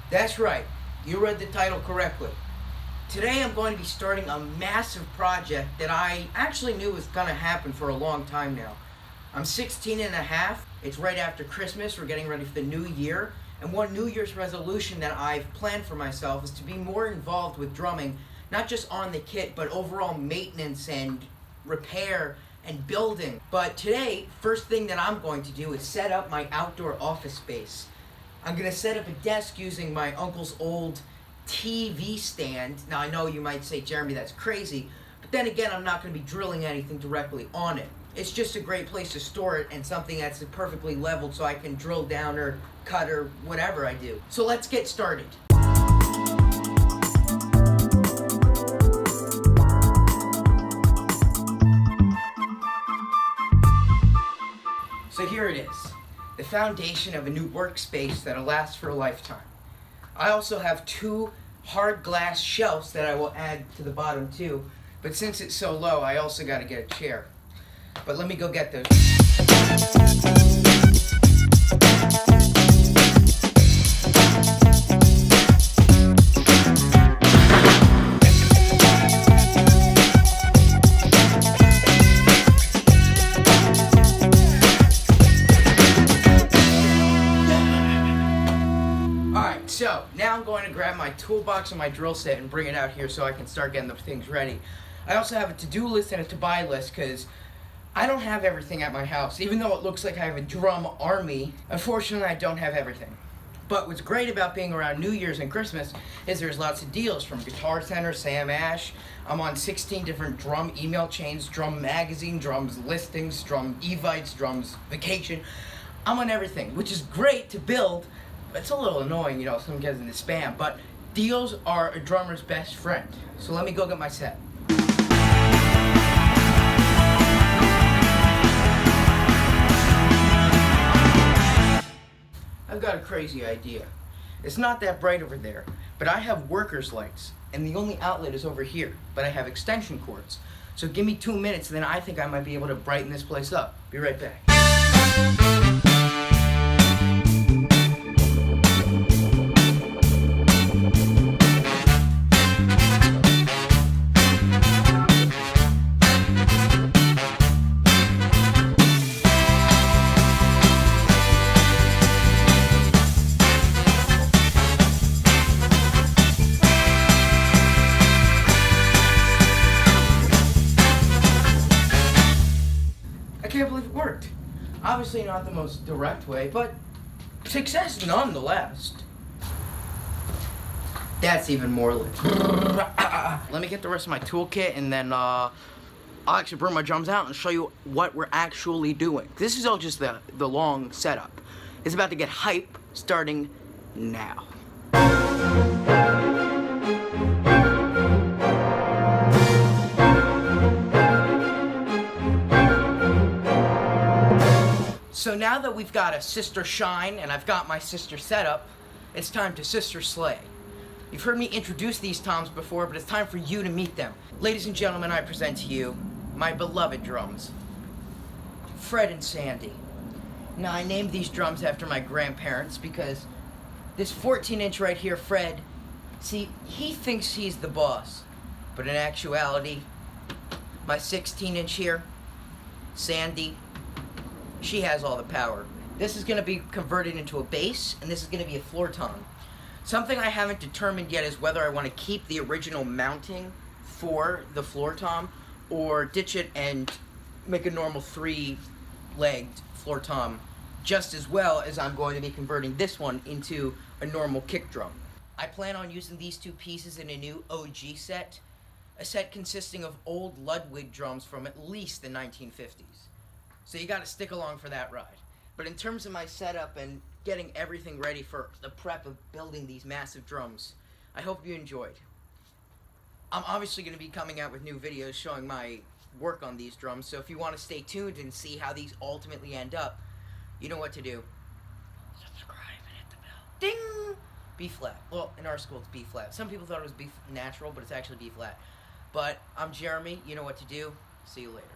That's right. You read the title correctly. Today I'm going to be starting a massive project that I actually knew was going to happen for a long time now. I'm 16 and a half. It's right after Christmas. We're getting ready for the new year. And one New Year's resolution that I've planned for myself is to be more involved with drumming, not just on the kit, but overall maintenance and repair and building. But today, first thing that I'm going to do is set up my outdoor office space. I'm going to set up a desk using my uncle's old TV stand. Now I know you might say, Jeremy, that's crazy, but then again, I'm not going to be drilling anything directly on it. It's just a great place to store it and something that's perfectly leveled so I can drill down or cut or whatever I do. So let's get started. So here it is, the foundation of a new workspace that'll last for a lifetime. I also have two hard glass shelves that I will add to the bottom too, but since it's so low, I also got to get a chair. But let me go get those. So, now I'm going to grab my toolbox and my drill set and bring it out here so I can start getting the things ready. I also have a to-do list and a to-buy list because I don't have everything at my house. Even though it looks like I have a drum army, unfortunately I don't have everything. But what's great about being around New Year's and Christmas is there's lots of deals from Guitar Center, Sam Ash. I'm on 16 different drum email chains, drum magazine, drums listings, drum evites, drums vacation. I'm on everything, which is great to build. It's a little annoying, some gets in the spam, but deals are a drummer's best friend. So let me go get my set. I've got a crazy idea. It's not that bright over there, but I have workers' lights, and the only outlet is over here, but I have extension cords. So give me 2 minutes, and then I think I might be able to brighten this place up. Be right back. I can't believe it worked. Obviously not the most direct way, but success nonetheless. That's even more lit. Let me get the rest of my toolkit and then I'll actually bring my drums out and show you what we're actually doing. This is all just the long setup. It's about to get hype starting now. So now that we've got a sister shine and I've got my sister setup, it's time to sister slay. You've heard me introduce these toms before, but it's time for you to meet them. Ladies and gentlemen, I present to you my beloved drums, Fred and Sandy. Now I named these drums after my grandparents because this 14-inch right here, Fred, see, he thinks he's the boss, but in actuality, my 16-inch here, Sandy, she has all the power. This is going to be converted into a bass, and this is going to be a floor tom. Something I haven't determined yet is whether I want to keep the original mounting for the floor tom or ditch it and make a normal 3-legged floor tom, just as well as I'm going to be converting this one into a normal kick drum. I plan on using these two pieces in a new OG set, a set consisting of old Ludwig drums from at least the 1950s. So you gotta stick along for that ride. But in terms of my setup and getting everything ready for the prep of building these massive drums, I hope you enjoyed. I'm obviously gonna be coming out with new videos showing my work on these drums, so if you wanna stay tuned and see how these ultimately end up, you know what to do. Subscribe and hit the bell. Ding! B flat. Well, in our school it's B flat. Some people thought it was B natural, but it's actually B flat. But I'm Jeremy, you know what to do. See you later.